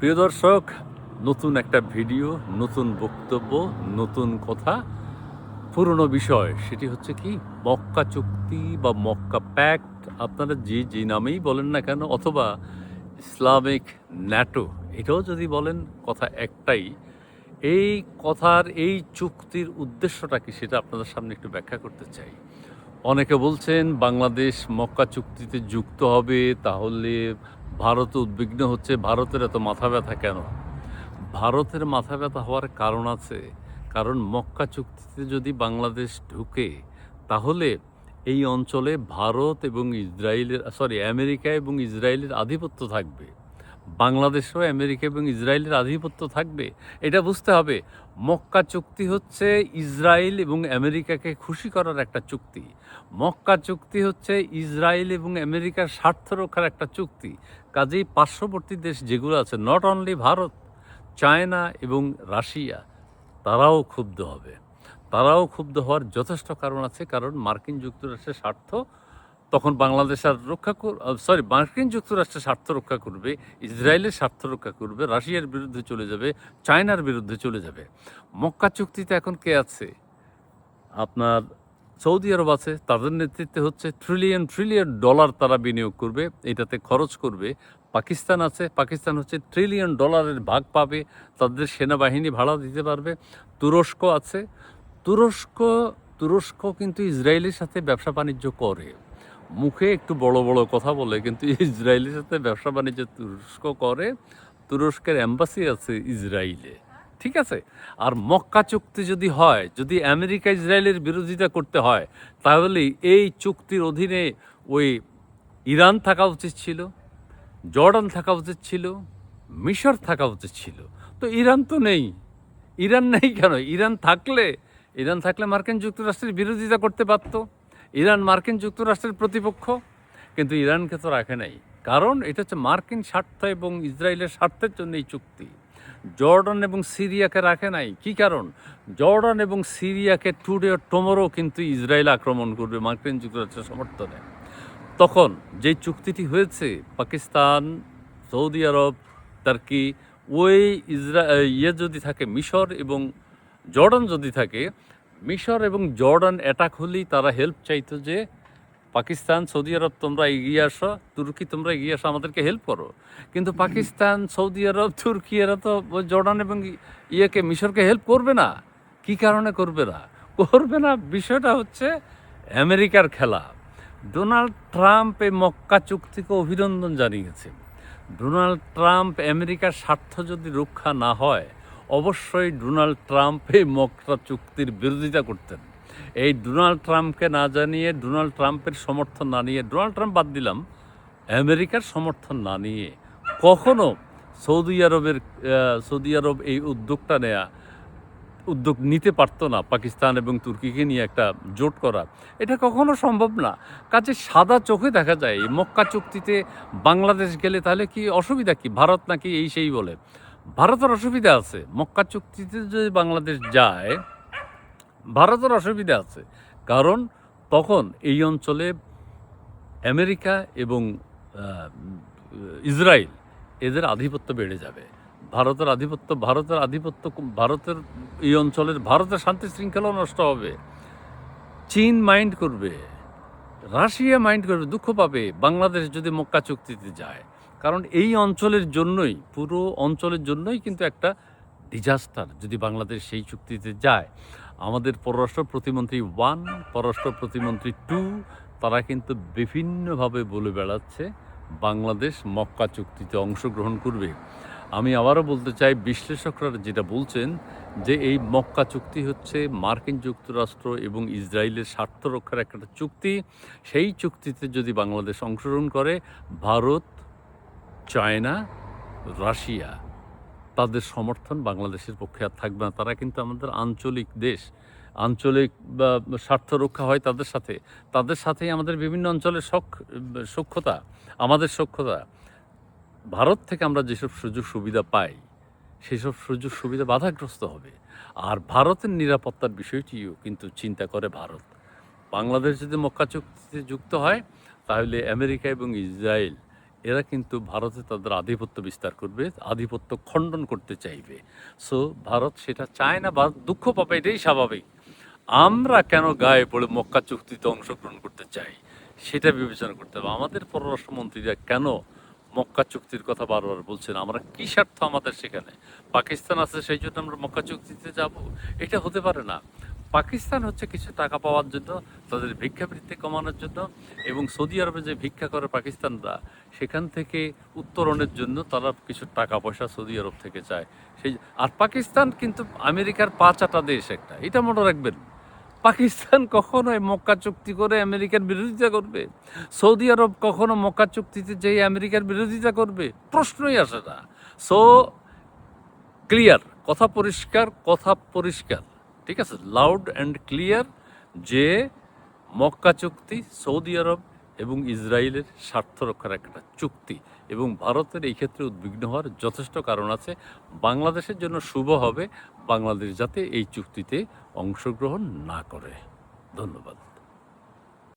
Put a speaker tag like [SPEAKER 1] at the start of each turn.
[SPEAKER 1] প্রিয় দর্শক, নতুন একটা ভিডিও, নতুন বক্তব্য, নতুন কথা, পুরনো বিষয়। সেটি হচ্ছে কি, মক্কা চুক্তি বা মক্কা প্যাক্ট, আপনারা যে নামেই বলেন না কেন, অথবা ইসলামিক ন্যাটো এটাও যদি বলেন, কথা একটাই। এই কথার, এই চুক্তির উদ্দেশ্যটা কি সেটা আপনাদের সামনে একটু ব্যাখ্যা করতে চাই। অনেকে বলছেন বাংলাদেশ মক্কা চুক্তিতে যুক্ত হবে, তাহলে ভারত উদ্বিগ্ন হচ্ছে, ভারতের এত মাথা ব্যথা কেন? ভারতের মাথা ব্যথা হওয়ার কারণ আছে। কারণ মক্কা চুক্তিতে যদি বাংলাদেশ ঢুকে, তাহলে এই অঞ্চলে ভারত এবং আমেরিকা এবং ইসরায়েলের আধিপত্য থাকবে। বাংলাদেশেও আমেরিকা এবং ইসরায়েলের আধিপত্য থাকবে। এটা বুঝতে হবে। মক্কা চুক্তি হচ্ছে ইসরায়েল এবং আমেরিকাকে খুশি করার একটা চুক্তি। মক্কা চুক্তি হচ্ছে ইসরায়েল এবং আমেরিকার স্বার্থ রক্ষার একটা চুক্তি। কাজেই পার্শ্ববর্তী দেশ যেগুলো আছে, নট অনলি ভারত, চায়না এবং রাশিয়া, তারাও ক্ষুব্ধ হবে। তারাও ক্ষুব্ধ হওয়ার যথেষ্ট কারণ আছে। কারণ মার্কিন যুক্তরাষ্ট্রের স্বার্থ তখন বাংলাদেশ আর মার্কিন যুক্তরাষ্ট্রের স্বার্থ রক্ষা করবে, ইসরায়েলের স্বার্থ রক্ষা করবে, রাশিয়ার বিরুদ্ধে চলে যাবে, চায়নার বিরুদ্ধে চলে যাবে। মক্কা চুক্তিতে এখন কে আছে? আপনার সৌদি আরব আছে, তাদের নেতৃত্বে হচ্ছে ট্রিলিয়ন ট্রিলিয়ন ডলার তারা বিনিয়োগ করবে, এটাতে খরচ করবে। পাকিস্তান আছে, পাকিস্তান হচ্ছে ট্রিলিয়ন ডলারের ভাগ পাবে, তাদের সেনাবাহিনী ভাড়া দিতে পারবে। তুরস্ক আছে, তুরস্ক তুরস্ক কিন্তু ইসরায়েলের সাথে ব্যবসা বাণিজ্য করে। মুখে একটু বড় বড় কথা বলে, কিন্তু ইসরায়েলের সাথে ব্যবসা বাণিজ্য তুরস্ক করে। তুরস্কের এম্বাসি আছে ইসরায়েলে, ঠিক আছে। আর মক্কা চুক্তি যদি হয়, যদি আমেরিকা ইসরায়েলের বিরোধিতা করতে হয়, তাহলে এই চুক্তির অধীনে ওই ইরান থাকা উচিত ছিল, জর্ডান থাকা উচিত ছিল, মিশর থাকা উচিত ছিল। তো ইরান তো নেই। ইরান নেই কেন? ইরান থাকলে মার্কিন যুক্তরাষ্ট্রের বিরোধিতা করতে পারত। ইরান মার্কিন যুক্তরাষ্ট্রের প্রতিপক্ষ, কিন্তু ইরানকে তো রাখে নাই। কারণ এটা হচ্ছে মার্কিন স্বার্থ এবং ইসরায়েলের স্বার্থের জন্য এই চুক্তি। জর্ডান এবং সিরিয়াকে রাখে নাই। কি কারণ? জর্ডান এবং সিরিয়াকে টুডে অর টুমরো কিন্তু ইসরায়েল আক্রমণ করবে মার্কিন যুক্তরাষ্ট্রের সমর্থনে। তখন যে চুক্তিটি হয়েছে, পাকিস্তান, সৌদি আরব, টার্কি, ওই যদি থাকে, মিশর এবং জর্ডান যদি থাকে, মিশর এবং জর্ডান অ্যাটাক হলেই তারা হেল্প চাইতো যে পাকিস্তান, সৌদি আরব তোমরা এগিয়ে আসো, তুর্কি তোমরা এগিয়ে আসো, আমাদেরকে হেল্প করো। কিন্তু পাকিস্তান, সৌদি আরব, তুর্কি এরা তো জর্ডান এবং মিশরকে হেল্প করবে না। কি কারণে করবে না? বিষয়টা হচ্ছে আমেরিকার খেলা। ডোনাল্ড ট্রাম্প এই মক্কা চুক্তিকে অভিনন্দন জানিয়েছে। ডোনাল্ড ট্রাম্প, আমেরিকার স্বার্থ যদি রক্ষা না হয়, অবশ্যই ডোনাল্ড ট্রাম্প এই মক্কা চুক্তির বিরোধিতা করতেন। এই ডোনাল্ড ট্রাম্পকে না জানিয়ে, ডোনাল্ড ট্রাম্পের সমর্থন না নিয়ে, ডোনাল্ড ট্রাম্প বাদ দিলাম, আমেরিকার সমর্থন না নিয়ে কখনো সৌদি আরব এই উদ্যোগ নিতে পারতো না। পাকিস্তান এবং তুর্কিকে নিয়ে একটা জোট করা, এটা কখনো সম্ভব না। কাজে সাদা চোখে দেখা যায় এই মক্কা চুক্তিতে বাংলাদেশ গেলে তাহলে কি অসুবিধা, কি ভারত নাকি এই সেই বলে? ভারতের অসুবিধা আছে। মক্কা চুক্তিতে যদি বাংলাদেশ যায়, ভারতের অসুবিধা আছে। কারণ তখন এই অঞ্চলে আমেরিকা এবং ইসরায়েল, এদের আধিপত্য বেড়ে যাবে। ভারতের এই অঞ্চলের, ভারতের শান্তি শৃঙ্খলাও নষ্ট হবে। চীন মাইন্ড করবে, রাশিয়া মাইন্ড করবে, দুঃখ পাবে বাংলাদেশ যদি মক্কা চুক্তিতে যায়। কারণ এই অঞ্চলের জন্যই, পুরো অঞ্চলের জন্যই কিন্তু একটা ডিজাস্টার যদি বাংলাদেশ সেই চুক্তিতে যায়। আমাদের পররাষ্ট্র প্রতিমন্ত্রী 1, পররাষ্ট্র প্রতিমন্ত্রী 2, তারা কিন্তু বিভিন্নভাবে বলে বেড়াচ্ছে বাংলাদেশ মক্কা চুক্তিতে অংশগ্রহণ করবে। আমি আবারও বলতে চাই, বিশ্লেষকরা যেটা বলছেন যে এই মক্কা চুক্তি হচ্ছে মার্কিন যুক্তরাষ্ট্র এবং ইসরায়েলের স্বার্থ রক্ষার একটা চুক্তি। সেই চুক্তিতে যদি বাংলাদেশ অংশগ্রহণ করে, ভারত, চায়না, রাশিয়া, তাদের সমর্থন বাংলাদেশের পক্ষে আর থাকবে না। তারা কিন্তু আমাদের আঞ্চলিক দেশ, আঞ্চলিক বা স্বার্থ রক্ষা হয় তাদের সাথেই আমাদের বিভিন্ন অঞ্চলের সখ্যতা, আমাদের সখ্যতা। ভারত থেকে আমরা যেসব সুযোগ সুবিধা পাই, সেসব সুযোগ সুবিধা বাধাগ্রস্ত হবে। আর ভারতের নিরাপত্তার বিষয়টিও কিন্তু চিন্তা করে ভারত। বাংলাদেশ যদি মক্কা চুক্তিতে যুক্ত হয়, তাহলে আমেরিকা এবং ইসরায়েল এরা কিন্তু ভারতে তাদের আধিপত্য বিস্তার করবে, আধিপত্য খণ্ডন করতে চাইবে। সো ভারত সেটা চায় না, ভারত দুঃখ পাবে, এটাই স্বাভাবিক। আমরা কেন গায়ে পড়ে মক্কা চুক্তিতে অংশগ্রহণ করতে চাই সেটা বিবেচনা করতে হবে। আমাদের পররাষ্ট্রমন্ত্রীরা কেন মক্কা চুক্তির কথা বারবার বলছেন? আমরা কি স্বার্থ আমাদের সেখানে? পাকিস্তান আছে সেই জন্য আমরা মক্কা চুক্তিতে যাব? এটা হতে পারে না। পাকিস্তান হচ্ছে কিছু টাকা পাওয়ার জন্য, তাদের ভিক্ষাবৃত্তি কমানোর জন্য, এবং সৌদি আরবে যে ভিক্ষা করে পাকিস্তানরা, সেখান থেকে উত্তরণের জন্য তারা কিছু টাকা পয়সা সৌদি আরব থেকে চায়। সেই আর পাকিস্তান কিন্তু আমেরিকার পা চাটা দেশ একটা, এটা মনে রাখবেন। পাকিস্তান কখনোই মক্কা চুক্তি করে আমেরিকার বিরোধিতা করবে? সৌদি আরব কখনো মক্কা চুক্তিতে যেয়ে আমেরিকার বিরোধিতা করবে? প্রশ্নই আসে না। সো ক্লিয়ার, কথা পরিষ্কার, কথা পরিষ্কার, ঠিক আছে, লাউড অ্যান্ড ক্লিয়ার, যে মক্কা চুক্তি সৌদি আরব এবং ইসরায়েলের স্বার্থ রক্ষার একটা চুক্তি, এবং ভারতের এই ক্ষেত্রে উদ্বিগ্ন হওয়ার যথেষ্ট কারণ আছে। বাংলাদেশের জন্য শুভ হবে বাংলাদেশ যাতে এই চুক্তিতে অংশগ্রহণ না করে। ধন্যবাদ।